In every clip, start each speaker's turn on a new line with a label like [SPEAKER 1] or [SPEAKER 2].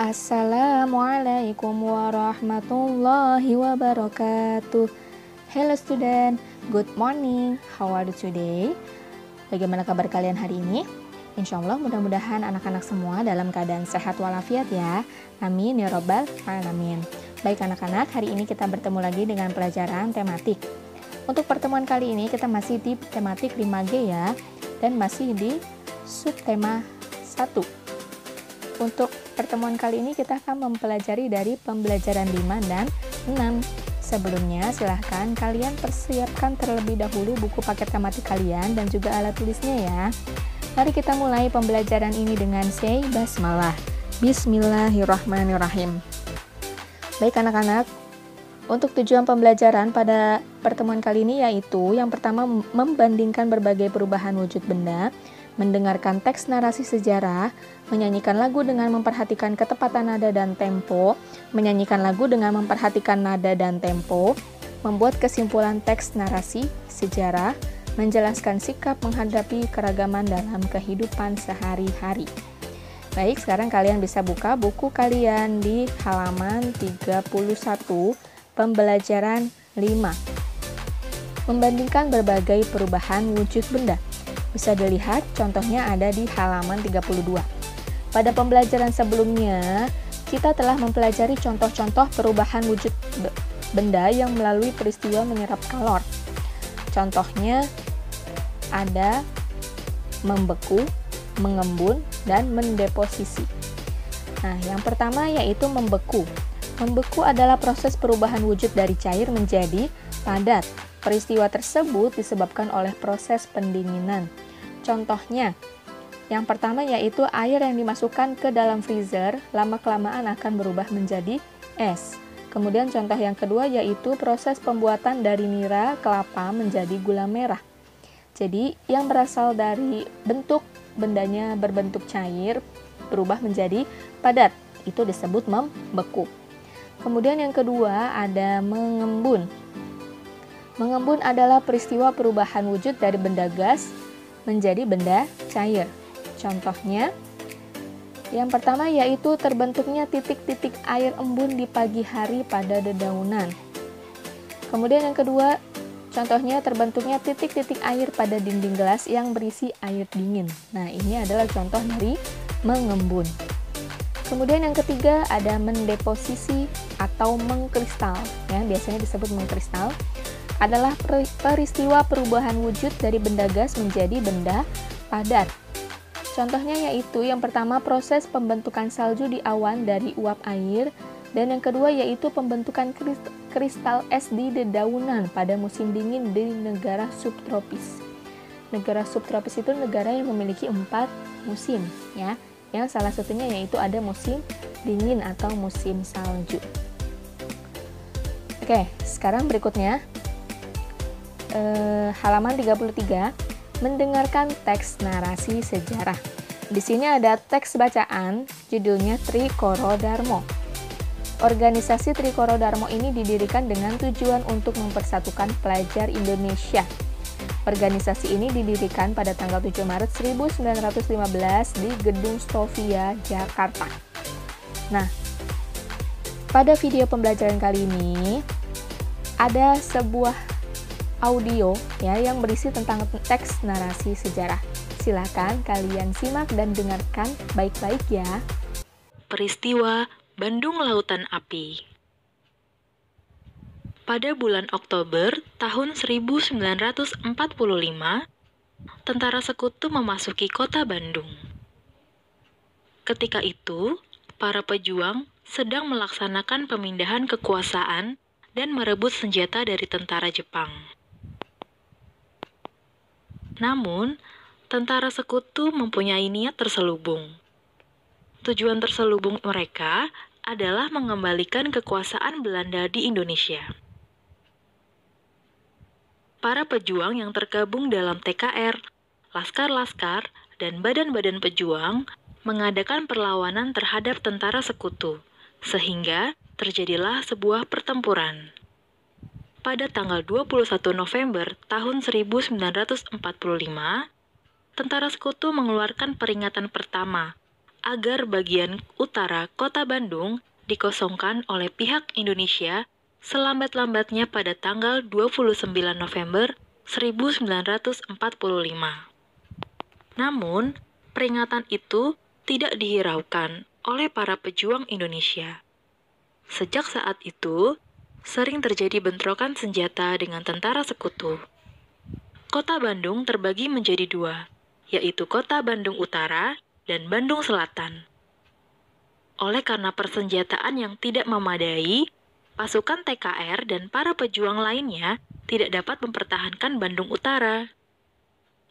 [SPEAKER 1] Assalamualaikum warahmatullahi wabarakatuh. Hello student, good morning. How are you today? Bagaimana kabar kalian hari ini? Insya Allah mudah-mudahan anak-anak semua dalam keadaan sehat walafiat ya. Amin ya robbal alamin. Baik anak-anak, hari ini kita bertemu lagi dengan pelajaran tematik. Untuk pertemuan kali ini kita masih di tematik 5G ya, dan masih di subtema 1. Untuk pertemuan kali ini kita akan mempelajari dari pembelajaran 5 dan 6. Sebelumnya silahkan kalian persiapkan terlebih dahulu buku paket tematik kalian dan juga alat tulisnya ya. Mari kita mulai pembelajaran ini dengan say basmalah. Bismillahirrahmanirrahim. Baik anak-anak, untuk tujuan pembelajaran pada pertemuan kali ini yaitu yang pertama membandingkan berbagai perubahan wujud benda, mendengarkan teks narasi sejarah, menyanyikan lagu dengan memperhatikan ketepatan nada dan tempo, menyanyikan lagu dengan memperhatikan nada dan tempo, membuat kesimpulan teks narasi sejarah, menjelaskan sikap menghadapi keragaman dalam kehidupan sehari-hari. Baik, sekarang kalian bisa buka buku kalian di halaman 31, pembelajaran 5. Membandingkan berbagai perubahan wujud benda. Bisa dilihat contohnya ada di halaman 32. Pada pembelajaran sebelumnya, kita telah mempelajari contoh-contoh perubahan wujud benda yang melalui peristiwa menyerap kalor. Contohnya ada membeku, mengembun, dan mendeposisi. Nah, yang pertama yaitu membeku. Membeku adalah proses perubahan wujud dari cair menjadi padat. Peristiwa tersebut disebabkan oleh proses pendinginan. Contohnya, yang pertama yaitu air yang dimasukkan ke dalam freezer lama-kelamaan akan berubah menjadi es. Kemudian contoh yang kedua yaitu proses pembuatan dari nira kelapa menjadi gula merah. Jadi, yang berasal dari bentuk bendanya berbentuk cair berubah menjadi padat. Itu disebut membeku. Kemudian yang kedua ada mengembun. Mengembun adalah peristiwa perubahan wujud dari benda gas menjadi benda cair. Contohnya, yang pertama yaitu terbentuknya titik-titik air embun di pagi hari pada dedaunan. Kemudian yang kedua, contohnya terbentuknya titik-titik air pada dinding gelas yang berisi air dingin. Nah, ini adalah contoh dari mengembun. Kemudian yang ketiga ada mendeposisi atau mengkristal, ya, biasanya disebut mengkristal. Adalah peristiwa perubahan wujud dari benda gas menjadi benda padat. Contohnya yaitu yang pertama proses pembentukan salju di awan dari uap air, dan yang kedua yaitu pembentukan kristal es di dedaunan pada musim dingin di negara subtropis. Negara subtropis itu negara yang memiliki 4 musim, ya. Yang salah satunya yaitu ada musim dingin atau musim salju. Oke, sekarang berikutnya halaman 33, mendengarkan teks narasi sejarah. Di sini ada teks bacaan, judulnya Trikoro Darmo. Organisasi Trikoro Darmo ini didirikan dengan tujuan untuk mempersatukan pelajar Indonesia. Organisasi ini didirikan pada tanggal 7 Maret 1915 di Gedung Stovia, Jakarta. Nah, pada video pembelajaran kali ini ada sebuah audio ya yang berisi tentang teks narasi sejarah. Silakan kalian simak dan dengarkan baik-baik ya.
[SPEAKER 2] Peristiwa Bandung Lautan Api. Pada bulan Oktober tahun 1945, tentara sekutu memasuki kota Bandung. Ketika itu, para pejuang sedang melaksanakan pemindahan kekuasaan dan merebut senjata dari tentara Jepang. Namun, tentara sekutu mempunyai niat terselubung. Tujuan terselubung mereka adalah mengembalikan kekuasaan Belanda di Indonesia. Para pejuang yang tergabung dalam TKR, laskar-laskar, dan badan-badan pejuang mengadakan perlawanan terhadap tentara sekutu, sehingga terjadilah sebuah pertempuran. Pada tanggal 21 November tahun 1945, tentara sekutu mengeluarkan peringatan pertama agar bagian utara Kota Bandung dikosongkan oleh pihak Indonesia selambat-lambatnya pada tanggal 29 November 1945. Namun, peringatan itu tidak dihiraukan oleh para pejuang Indonesia. Sejak saat itu, sering terjadi bentrokan senjata dengan tentara sekutu. Kota Bandung terbagi menjadi dua, yaitu Kota Bandung Utara dan Bandung Selatan. Oleh karena persenjataan yang tidak memadai, pasukan TKR dan para pejuang lainnya tidak dapat mempertahankan Bandung Utara.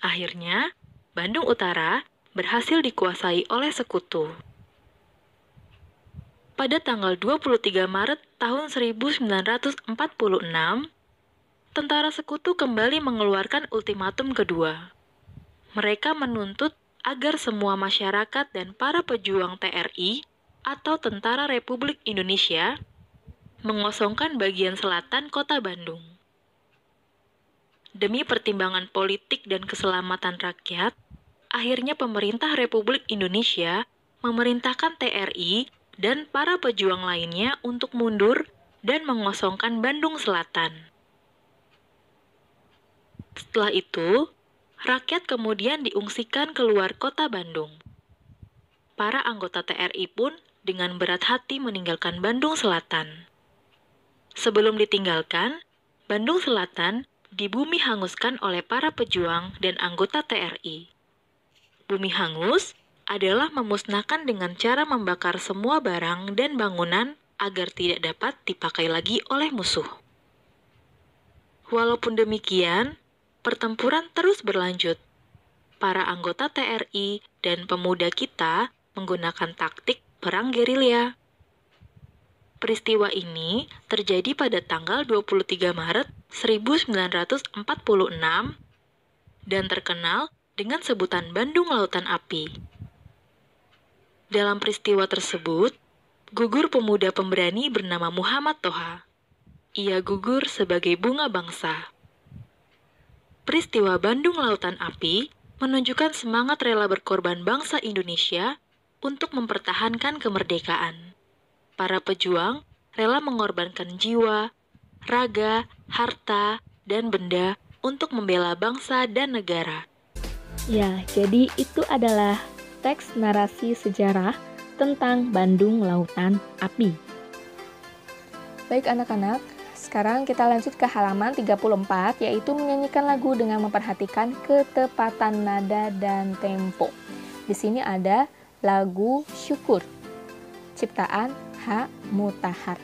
[SPEAKER 2] Akhirnya, Bandung Utara berhasil dikuasai oleh sekutu. Pada tanggal 23 Maret tahun 1946, tentara sekutu kembali mengeluarkan ultimatum kedua. Mereka menuntut agar semua masyarakat dan para pejuang TRI atau Tentara Republik Indonesia mengosongkan bagian selatan Kota Bandung. Demi pertimbangan politik dan keselamatan rakyat, akhirnya pemerintah Republik Indonesia memerintahkan TRI dan para pejuang lainnya untuk mundur dan mengosongkan Bandung Selatan. Setelah itu, rakyat kemudian diungsikan keluar kota Bandung. Para anggota TRI pun dengan berat hati meninggalkan Bandung Selatan. Sebelum ditinggalkan, Bandung Selatan dibumi hanguskan oleh para pejuang dan anggota TRI. Bumi hangus adalah memusnahkan dengan cara membakar semua barang dan bangunan agar tidak dapat dipakai lagi oleh musuh. Walaupun demikian, pertempuran terus berlanjut. Para anggota TRI dan pemuda kita menggunakan taktik perang gerilya. Peristiwa ini terjadi pada tanggal 23 Maret 1946 dan terkenal dengan sebutan Bandung Lautan Api. Dalam peristiwa tersebut, gugur pemuda pemberani bernama Muhammad Toha. Ia gugur sebagai bunga bangsa. Peristiwa Bandung Lautan Api menunjukkan semangat rela berkorban bangsa Indonesia untuk mempertahankan kemerdekaan. Para pejuang rela mengorbankan jiwa, raga, harta, dan benda untuk membela bangsa dan negara.
[SPEAKER 1] Ya, jadi itu adalah teks narasi sejarah tentang Bandung Lautan Api. Baik anak-anak, sekarang kita lanjut ke halaman 34, yaitu menyanyikan lagu dengan memperhatikan ketepatan nada dan tempo. Di sini ada lagu Syukur, ciptaan H. Mutahar.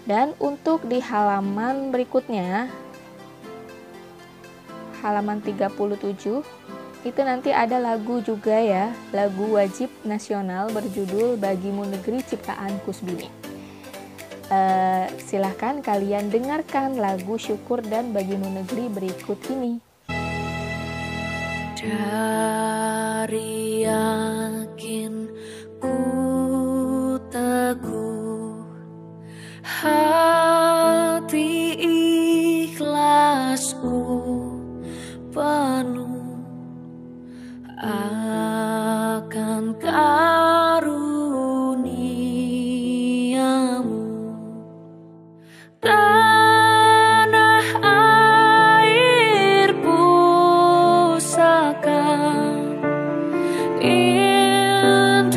[SPEAKER 1] Dan untuk di halaman berikutnya, halaman 37, itu nanti ada lagu juga ya, lagu wajib nasional berjudul Bagimu Negeri ciptaan Kusbini. Silahkan kalian dengarkan lagu Syukur dan Bagimu Negeri berikut ini.
[SPEAKER 3] Dari yakin ku teguh, hati ikhlasku penuh akan karuniamu. Tanah air pusaka, indah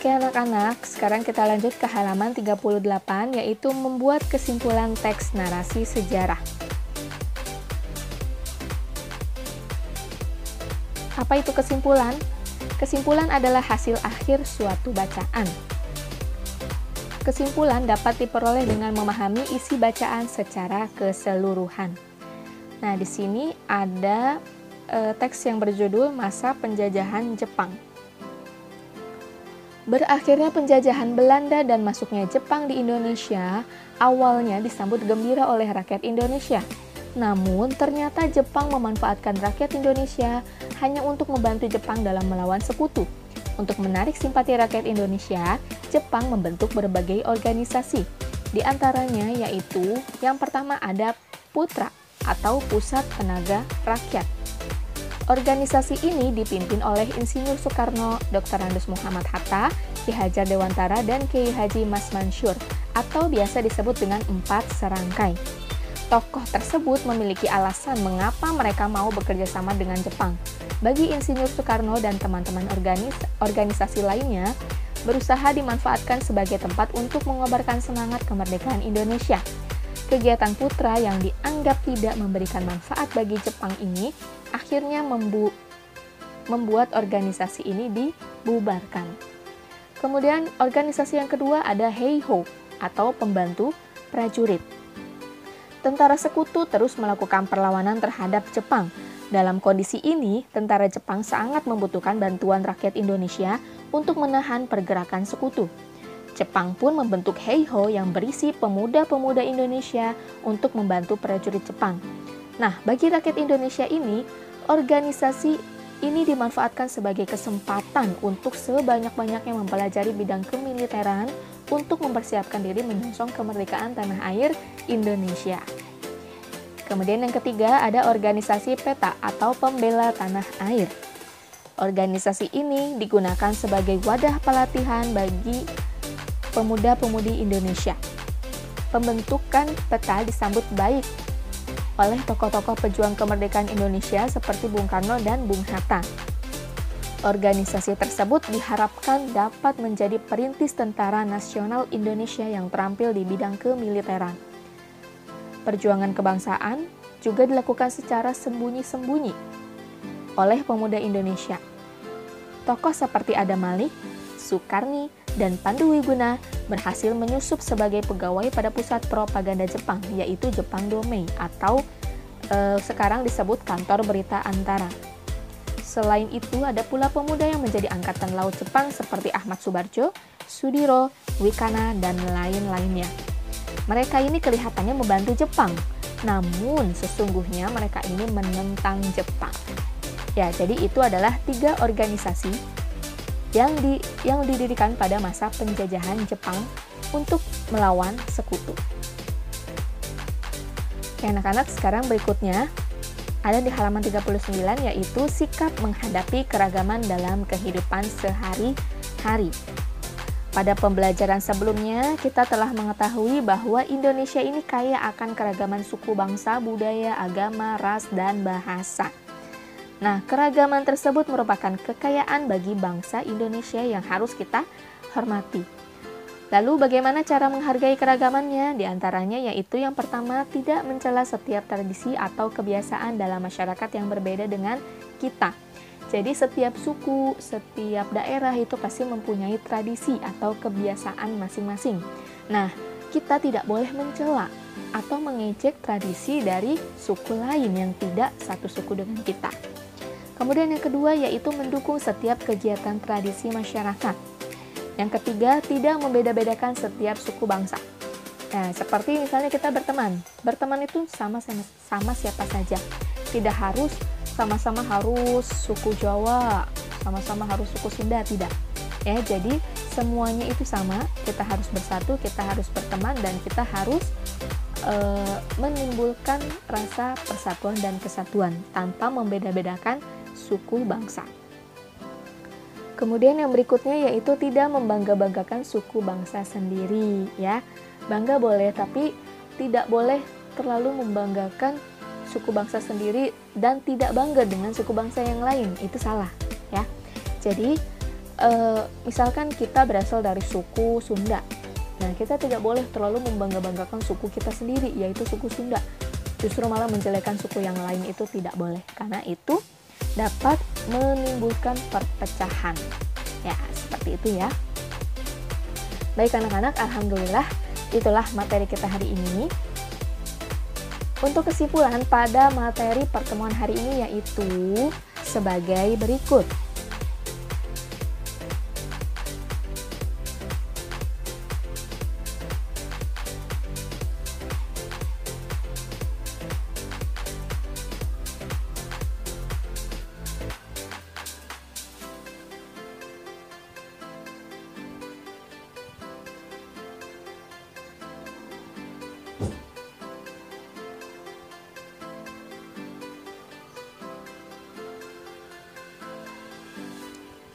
[SPEAKER 1] Oke anak-anak, sekarang kita lanjut ke halaman 38, yaitu membuat kesimpulan teks narasi sejarah. Apa itu kesimpulan? Kesimpulan adalah hasil akhir suatu bacaan. Kesimpulan dapat diperoleh dengan memahami isi bacaan secara keseluruhan. Nah, di sini ada teks yang berjudul Masa Penjajahan Jepang. Berakhirnya penjajahan Belanda dan masuknya Jepang di Indonesia awalnya disambut gembira oleh rakyat Indonesia. Namun, ternyata Jepang memanfaatkan rakyat Indonesia hanya untuk membantu Jepang dalam melawan sekutu. Untuk menarik simpati rakyat Indonesia, Jepang membentuk berbagai organisasi. Di antaranya yaitu yang pertama ada Putra atau Pusat Tenaga Rakyat. Organisasi ini dipimpin oleh Insinyur Soekarno, Dr. Andes Muhammad Hatta, Ki Hajar Dewantara, dan Kiai Haji Mas Mansur, atau biasa disebut dengan 4 serangkai. Tokoh tersebut memiliki alasan mengapa mereka mau bekerja sama dengan Jepang. Bagi Insinyur Soekarno dan teman-teman organisasi lainnya, berusaha dimanfaatkan sebagai tempat untuk mengobarkan semangat kemerdekaan Indonesia. Kegiatan Putra yang dianggap tidak memberikan manfaat bagi Jepang ini akhirnya membuat organisasi ini dibubarkan. Kemudian organisasi yang kedua ada Heiho atau Pembantu Prajurit. Tentara sekutu terus melakukan perlawanan terhadap Jepang. Dalam kondisi ini, tentara Jepang sangat membutuhkan bantuan rakyat Indonesia untuk menahan pergerakan sekutu. Jepang pun membentuk Heiho yang berisi pemuda-pemuda Indonesia untuk membantu prajurit Jepang. Nah, bagi rakyat Indonesia ini, organisasi ini dimanfaatkan sebagai kesempatan untuk sebanyak-banyaknya mempelajari bidang kemiliteran untuk mempersiapkan diri menyongsong kemerdekaan tanah air Indonesia. Kemudian yang ketiga ada organisasi PETA atau Pembela Tanah Air. Organisasi ini digunakan sebagai wadah pelatihan bagi pemuda-pemudi Indonesia. Pembentukan PETA disambut baik oleh tokoh-tokoh pejuang kemerdekaan Indonesia seperti Bung Karno dan Bung Hatta. Organisasi tersebut diharapkan dapat menjadi perintis tentara nasional Indonesia yang terampil di bidang kemiliteran. Perjuangan kebangsaan juga dilakukan secara sembunyi-sembunyi oleh pemuda Indonesia. Tokoh seperti Adam Malik, Sukarni, dan Pandu Wiguna berhasil menyusup sebagai pegawai pada pusat propaganda Jepang, yaitu Jepang Domei atau sekarang disebut Kantor Berita Antara. Selain itu, ada pula pemuda yang menjadi angkatan laut Jepang seperti Ahmad Subarjo, Sudiro, Wikana, dan lain-lainnya. Mereka ini kelihatannya membantu Jepang, namun sesungguhnya mereka ini menentang Jepang. Ya, jadi itu adalah 3 organisasi yang didirikan pada masa penjajahan Jepang untuk melawan sekutu. Oke, anak-anak, sekarang berikutnya ada di halaman 39, yaitu sikap menghadapi keragaman dalam kehidupan sehari-hari. Pada pembelajaran sebelumnya, kita telah mengetahui bahwa Indonesia ini kaya akan keragaman suku bangsa, budaya, agama, ras, dan bahasa. Nah, keragaman tersebut merupakan kekayaan bagi bangsa Indonesia yang harus kita hormati. Lalu bagaimana cara menghargai keragamannya? Di antaranya yaitu yang pertama, tidak mencela setiap tradisi atau kebiasaan dalam masyarakat yang berbeda dengan kita. Jadi setiap suku, setiap daerah itu pasti mempunyai tradisi atau kebiasaan masing-masing. Nah, kita tidak boleh mencela atau mengejek tradisi dari suku lain yang tidak satu suku dengan kita. Kemudian yang kedua yaitu mendukung setiap kegiatan tradisi masyarakat. Yang ketiga, tidak membeda-bedakan setiap suku bangsa. Nah, seperti misalnya kita berteman. Berteman itu sama siapa saja. Tidak harus sama-sama harus suku Jawa, sama-sama harus suku Sunda, tidak. Ya, jadi semuanya itu sama, kita harus bersatu, kita harus berteman, dan kita harus menimbulkan rasa persatuan dan kesatuan tanpa membeda-bedakan suku bangsa. Kemudian yang berikutnya yaitu tidak membangga-banggakan suku bangsa sendiri, ya. Bangga boleh, tapi tidak boleh terlalu membanggakan suku bangsa sendiri dan tidak bangga dengan suku bangsa yang lain. Itu salah, ya. Jadi misalkan kita berasal dari suku Sunda. Nah, kita tidak boleh terlalu membangga-banggakan suku kita sendiri, yaitu suku Sunda. Justru malah menjelekan suku yang lain itu tidak boleh, karena itu dapat menimbulkan perpecahan. Ya, seperti itu ya. Baik anak-anak, alhamdulillah itulah materi kita hari ini. Untuk kesimpulan pada materi pertemuan hari ini yaitu sebagai berikut.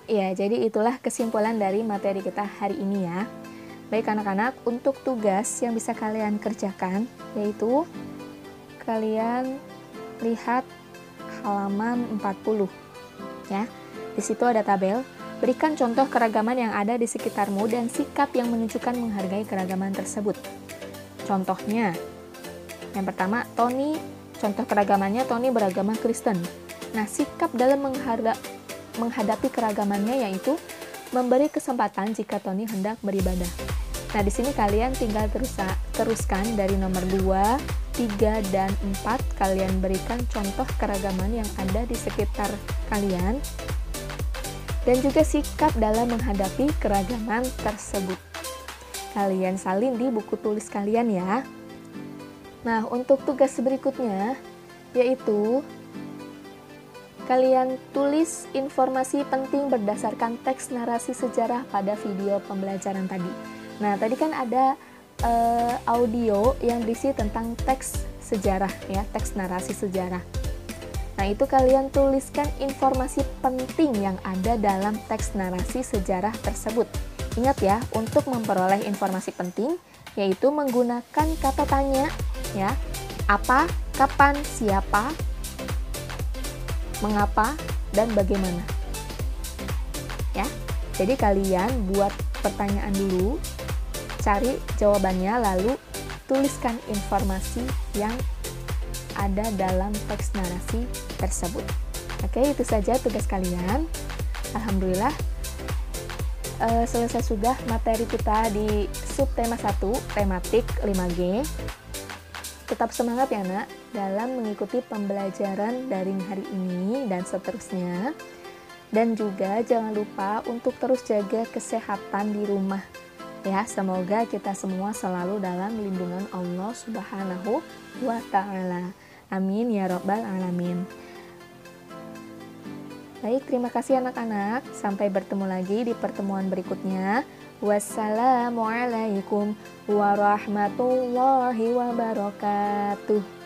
[SPEAKER 1] Ya, jadi itulah kesimpulan dari materi kita hari ini ya. Baik anak-anak, untuk tugas yang bisa kalian kerjakan yaitu kalian lihat halaman 40 ya. Di situ ada tabel. Berikan contoh keragaman yang ada di sekitarmu dan sikap yang menunjukkan menghargai keragaman tersebut. Contohnya, yang pertama, contoh keragamannya Tony beragama Kristen. Nah, sikap dalam menghadapi keragamannya yaitu memberi kesempatan jika Tony hendak beribadah. Nah, di sini kalian tinggal teruskan dari nomor 2, 3, dan 4. Kalian berikan contoh keragaman yang ada di sekitar kalian dan juga sikap dalam menghadapi keragaman tersebut. Kalian salin di buku tulis kalian ya. Nah, untuk tugas berikutnya yaitu kalian tulis informasi penting berdasarkan teks narasi sejarah pada video pembelajaran tadi. Nah, tadi kan ada audio yang berisi tentang teks sejarah ya, teks narasi sejarah. Nah, itu kalian tuliskan informasi penting yang ada dalam teks narasi sejarah tersebut. Ingat ya, untuk memperoleh informasi penting yaitu menggunakan kata tanya ya. Apa, kapan, siapa, mengapa, dan bagaimana. Ya. Jadi kalian buat pertanyaan dulu, cari jawabannya, lalu tuliskan informasi yang ada dalam teks narasi tersebut. Oke, itu saja tugas kalian. Alhamdulillah selesai sudah materi kita di subtema 1, tematik 5G. Tetap semangat ya nak dalam mengikuti pembelajaran daring hari ini dan seterusnya. Dan juga jangan lupa untuk terus jaga kesehatan di rumah. Ya, semoga kita semua selalu dalam lindungan Allah Subhanahu wa Ta'ala. Amin ya Rabbal Alamin. Baik, terima kasih anak-anak. Sampai bertemu lagi di pertemuan berikutnya. Wassalamualaikum warahmatullahi wabarakatuh.